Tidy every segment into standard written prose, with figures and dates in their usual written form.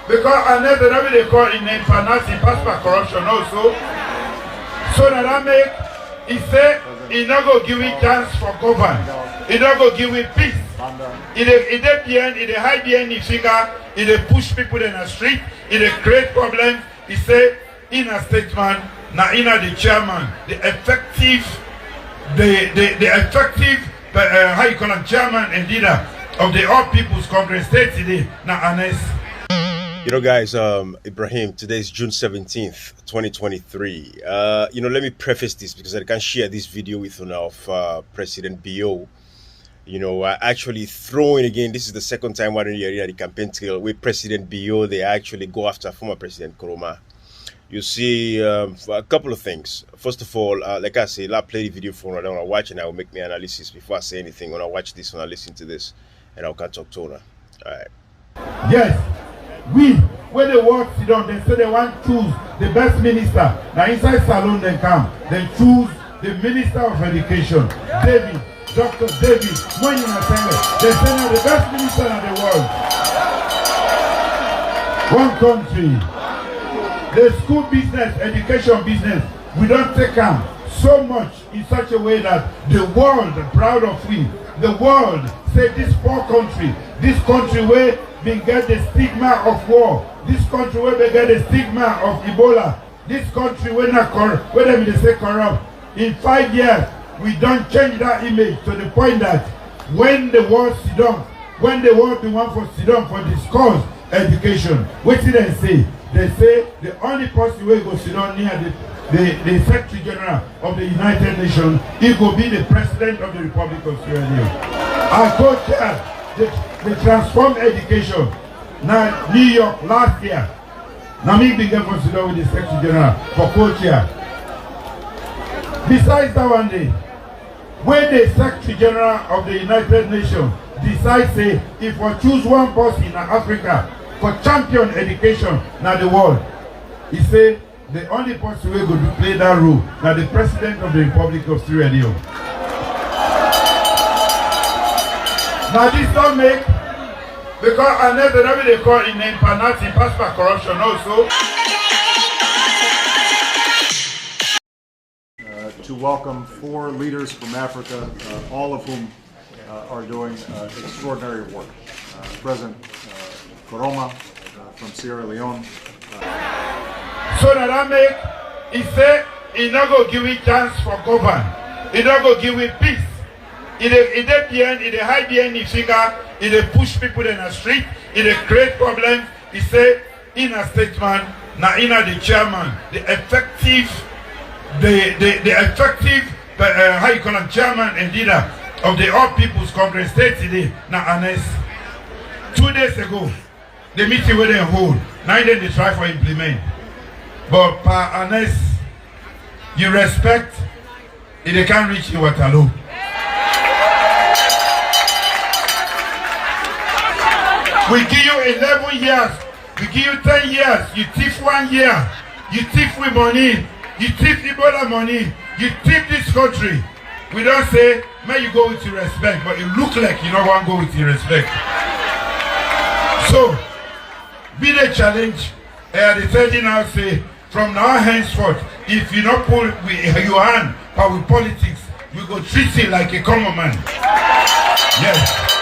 Because another that they call in name financing passport corruption also. So that I make, he said, he not go give it chance for government. He not go give it peace. He hide behind the figure, he push people in the street, he create problems. He said, in a statement, now in the chairman, the effective how you call him, chairman and leader of the All People's Congress state today, now honest. You know, guys, Ibrahim, today is June 17th, 2023. Let me preface this because I can share this video with you now of PresidentBio. Actually throwing again, this is the second time we're in the campaign trail with PresidentBio. They actually go after former President Koroma. You see a couple of things. First of all, like I say, I'll play the video for when I want to watch and I will make my analysis before I say anything. When I watch this, when I listen to this, and I can talk to her. All right. Yes. When they walk sit down, they say they want to choose the best minister. Now inside salon they come, they choose the Minister of Education, David, Dr. David, when you are they say now the best minister in the world. One country. The school business, education business, we don't take them so much in such a way that the world proud of we. The world say this poor country, this country where we get the stigma of war, this country where we get the stigma of Ebola, this country where they say corrupt. In 5 years, we don't change that image to the point that when the world sit down, when the world the one for sit down for discuss education, what did they say? They say the only person who go sit down near the Secretary General of the United Nations, he will be the President of the Republic of Sierra Leone. I co-chair the transform education. Now New York last year. Now me began to sit down with the Secretary General for co-chair. Besides that one day, when the Secretary General of the United Nations decides say if we choose one person in Africa for champion education now the world, he say the only person who could play that role now the President of the Republic of Sierra Leone. Now this don't make, because another that they call in name financing passport corruption also. To welcome 4 leaders from Africa, all of whom are doing extraordinary work. President Koroma from Sierra Leone. So that I make, he said, he not go give it chance for government. He not go give it peace. He hide behind the figure, he push people in the street, he create problems. He said, in a statement, now in the chairman, the effective how you call him, chairman and leader of the All People's Congress state today, now honest. 2 days ago, the meeting where they hold, now then they try for implement. But per honest, you respect, if they can't reach you Waterloo. We give you 11 years, we give you 10 years, you thief 1 year, you thief with money, you thief Ebola money, you thief this country. We don't say, may you go with your respect, but it look like you don't want to go with your respect. So, be the challenge, the 30 now say, from now henceforth, if you not pull with your hand, but with politics, we go treat you like a common man. Yes.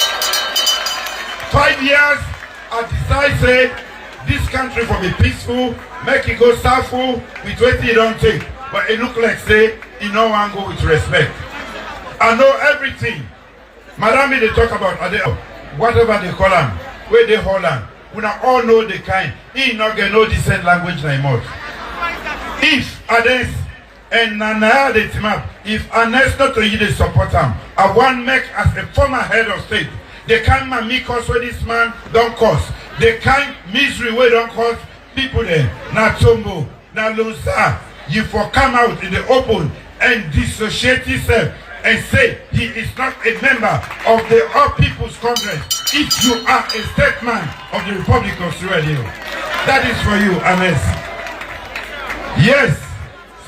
5 years, I decide say, this country will be peaceful, make it go southful, with what you don't take. But it look like say, you know one go with respect. I know everything. Madam, they talk about whatever they call them, where they hold them. We all know the kind. He not get no decent language anymore. If Ades and Nana the team up, if Ades not to you they support him, I want make as a former head of state. The kind of cause where this man don't cause. The kind misery where don't cause people there. Na Tombo, na Lunsa. You for come out in the open and dissociate yourself and say he is not a member of the All People's Congress if you are a statesman of the Republic of Sierra Leone. That is for you, Ames. Yes,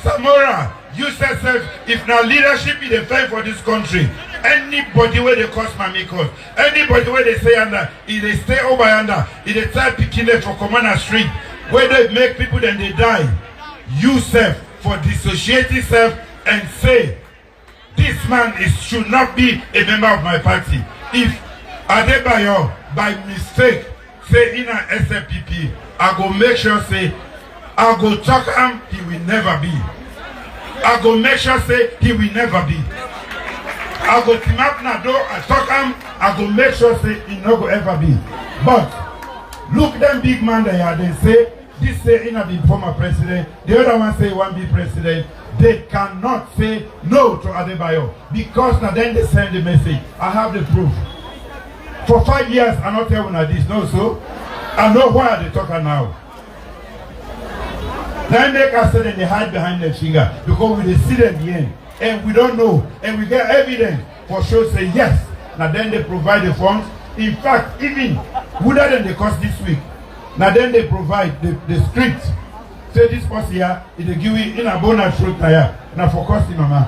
Samora, you said if now leadership is the fight for this country, Anybody where they cause mamikos, anybody where they say under, if they stay over under, if they start picking it for Commander Street, where they make people then they die, you self for dissociating self and say, this man should not be a member of my party. If Adebayo by mistake say in an SLPP, I go make sure say, I go talk him, he will never be. I go make sure say, he will never be. I go team up na door, I talk him, I go make sure say, he no go ever be. But, look them big man there, they say, this say in a be former president, the other one say one be president. They cannot say no to Adebayo because now then they send the message. I have the proof. For 5 years, I'm not telling you this, no, so I know why they talking now. Then make us say that they hide behind their finger because we see them in the end and we don't know and we get evidence for sure say yes. Now then they provide the funds. In fact, even without than the cost this week. Now then they provide the script. Say this person here, it give you in a bonus fruit here. Now for costing mama.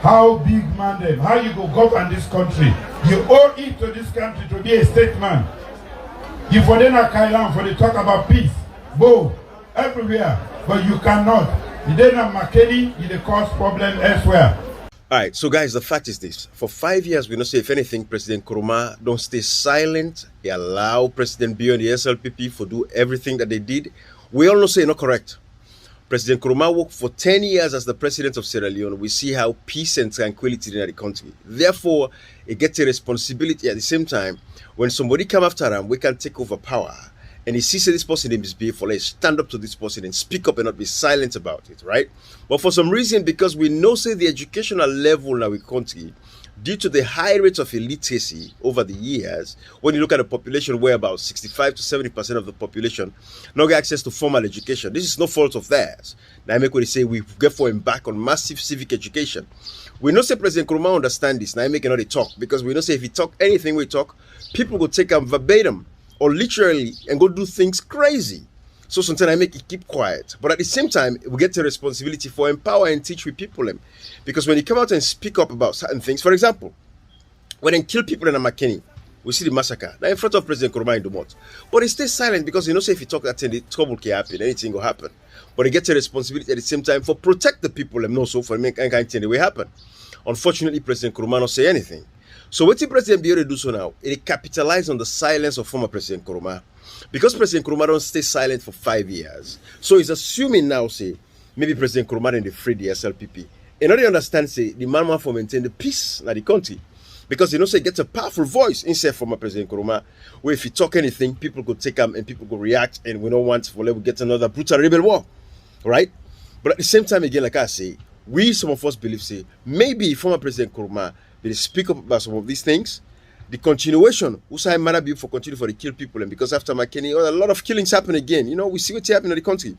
How big man them? How you go govern this country? You owe it to this country to be a statesman. You for them a Kailan for the talk about peace. Bo, everywhere. But you cannot. You then have Makeni, you cause problem elsewhere. All right, so guys, the fact is this. For 5 years, we don't say, if anything, President Koroma don't stay silent. They allow PresidentBio and the SLPP for do everything that they did. We all know say not correct. President Koroma worked for 10 years as the president of Sierra Leone. We see how peace and tranquility in the country. Therefore, it gets a responsibility at the same time. When somebody come after him, we can take over power. And he sees this person in misbehavior, let's stand up to this person and speak up and not be silent about it, right? But for some reason, because we know say the educational level in our country, due to the high rates of illiteracy over the years, when you look at the population where about 65 to 70% of the population not get access to formal education, this is no fault of theirs. Now I make what they say, we therefore embark on massive civic education. We know say President Koroma understand this. Now I make another talk because we know say if he talk anything we talk, people will take him verbatim or literally and go do things crazy. So sometimes I make it keep quiet. But at the same time, we get the responsibility for empower and teach with people. Because when you come out and speak up about certain things, for example, when they kill people in a Makeni, we see the massacre. Now in front of President Koroma in Dumont. But he stays silent because you know say if you talk that thing, the trouble can happen, anything will happen. But he gets a responsibility at the same time for protect the people and also for make any kind of thing that will happen. Unfortunately, President Koroma not say anything. So what did PresidentBio do so now? It capitalized on the silence of former President Koroma. Because President Koroma don't stay silent for 5 years. So he's assuming now, say, maybe President Koroma and they free the SLPP. And they understand, say, the man want to maintain the peace in the country. Because you know, say, he gets a powerful voice instead former President Koroma, where if you talk anything, people could take him and people could react, and we don't want for we get another brutal rebel war. Right? But at the same time, again, like I say, some of us believe, say, maybe former President Koroma will speak up about some of these things. The continuation, Usai Marabi for continue for the kill people, and because after Makeni, a lot of killings happen again. You know, we see what's happening in the country.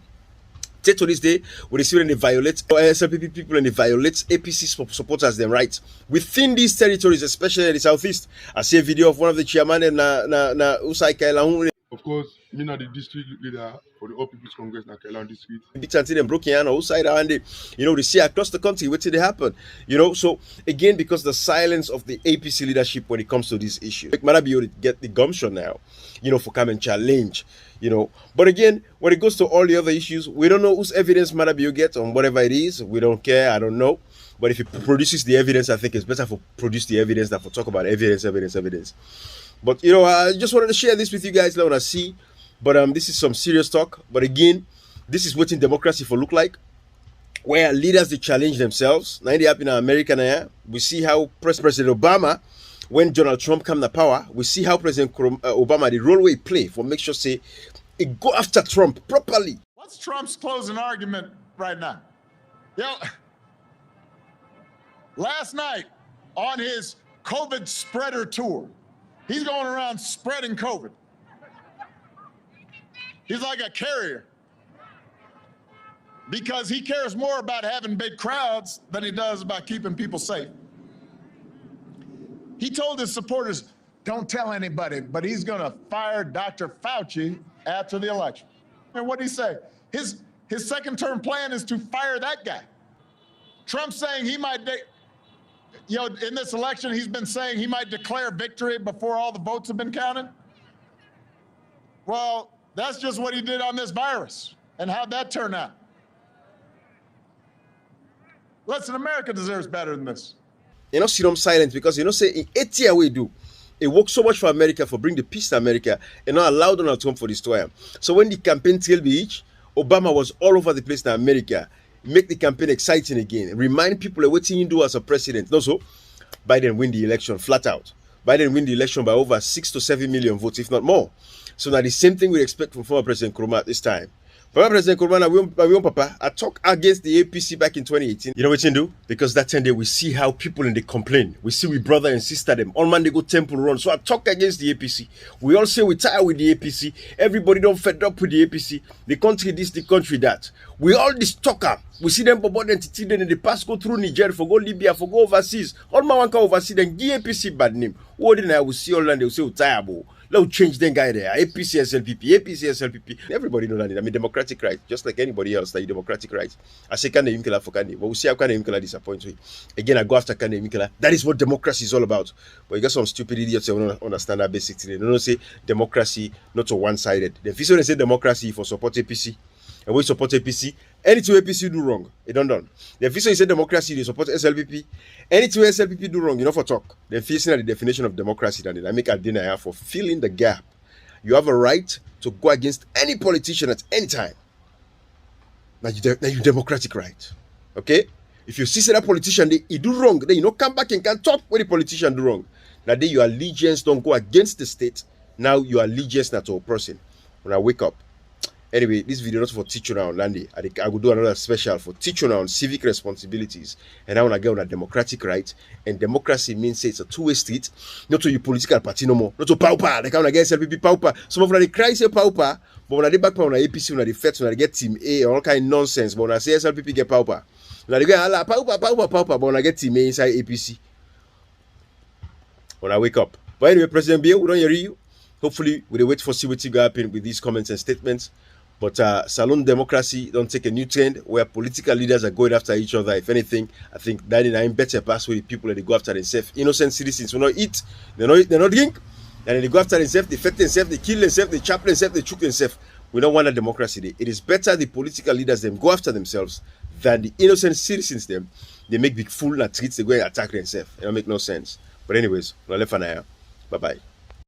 Take to this day, we see when they violate SLPP people and they violate APC supporters them rights within these territories, especially in the southeast. I see a video of one of the chairman and Usai Kaila. Of course, me not the district leader for the All People's Congress in Kailan district. Big until them broken on outside and they, you know, they see across the country what did they happen. You know, so again, because the silence of the APC leadership when it comes to this issue. Like Marabio get the gumption now, you know, for come and challenge, you know. But again, when it goes to all the other issues, we don't know whose evidence Marabio gets on whatever it is. We don't care, I don't know. But if he produces the evidence, I think it's better for produce the evidence than for talk about evidence. But, you know, I just wanted to share this with you guys. Let us see. But this is some serious talk. But again, this is what democracy for look like. Where leaders, they challenge themselves. Now, they happen in America now. We see how President Obama, when Donald Trump come to power, we see how President Obama, the role he play for make sure, say, it go after Trump properly. What's Trump's closing argument right now? Last night on his COVID spreader tour, he's going around spreading COVID. He's like a carrier because he cares more about having big crowds than he does about keeping people safe. He told his supporters, don't tell anybody, but he's going to fire Dr. Fauci after the election. And what did he say? His second-term plan is to fire that guy. Trump's saying he might You know, in this election, he's been saying he might declare victory before all the votes have been counted. Well, that's just what he did on this virus. And how'd that turn out? Listen, America deserves better than this. You know, sit on silent because you know, say in 8 years we do. It worked so much for America for bring the peace to America and not allow Donald Trump for destroy him. So when the campaign tail beach, Obama was all over the place in America. Make the campaign exciting again. Remind people of what he do as a president. Also, Biden win the election flat out. Biden win the election by over 6 to 7 million votes, if not more. So now the same thing we expect from former President Koroma at this time. Former President Koroma, Papa, I talk against the APC back in 2018. You know what you do? Because that time we see how people in the complain. We see we brother and sister them. On man they go temple run. So I talk against the APC. We all say we tired with the APC. Everybody don't fed up with the APC. The country this, the country that. We all this talker. We see them about entity then in the past go through Niger, for go Libya, for go overseas. All man want to overseas then give APC bad name. What then I will see all and they will say we tired. Let's change them guy there. APC, SLPP, APC, SLPP. Everybody know that. I mean, democratic right, just like anybody else, like democratic right. I say, can they for Kanye? But we see how can they disappoint me. Again, I go after Kanye. That is what democracy is all about. But you got some stupid idiots who don't understand that basic thing. They don't say democracy not so one-sided. The official they say democracy for support APC. And we support APC. Anything APC do wrong, it don't done. The official say democracy, they support SLPP. Anything SLPP do wrong, you know for talk. They're facing at the definition of democracy that they make a denial for filling the gap. You have a right to go against any politician at any time. Now you democratic right. Okay? If you see that politician they do wrong, then you know come back and can talk when the politician do wrong. Now then your allegiance don't go against the state. Now your allegiance not to a person. When I wake up. Anyway, this video not for teaching on Landy. I will do another special for teaching on civic responsibilities. And I want to get on a democratic right. And democracy means say it's a two-way street. Not to your political party no more. Not to pauper. They can't get SLPP pauper. Some of them they cry say pauper. But when they back on the APC, when they fed, when they get team A, all kind of nonsense. But when I say SLPP get pauper. When they get pauper. But when I get team A inside APC. When I wake up. But anyway, PresidentBio, we don't hear you. Hopefully, we'll wait for see what you happen with these comments and statements. But saloon democracy don't take a new trend where political leaders are going after each other. If anything, I think that is a better pass with the people that they go after themselves. Innocent citizens will not eat, they not drink, and they go after themselves, they fed themselves, they kill themselves, they chop themselves, they choke themselves. We don't want a democracy. It is better the political leaders them go after themselves than the innocent citizens them. They make big fool and treats, they go and attack themselves. It don't make no sense. But anyways, we'll left an eye. Bye-bye.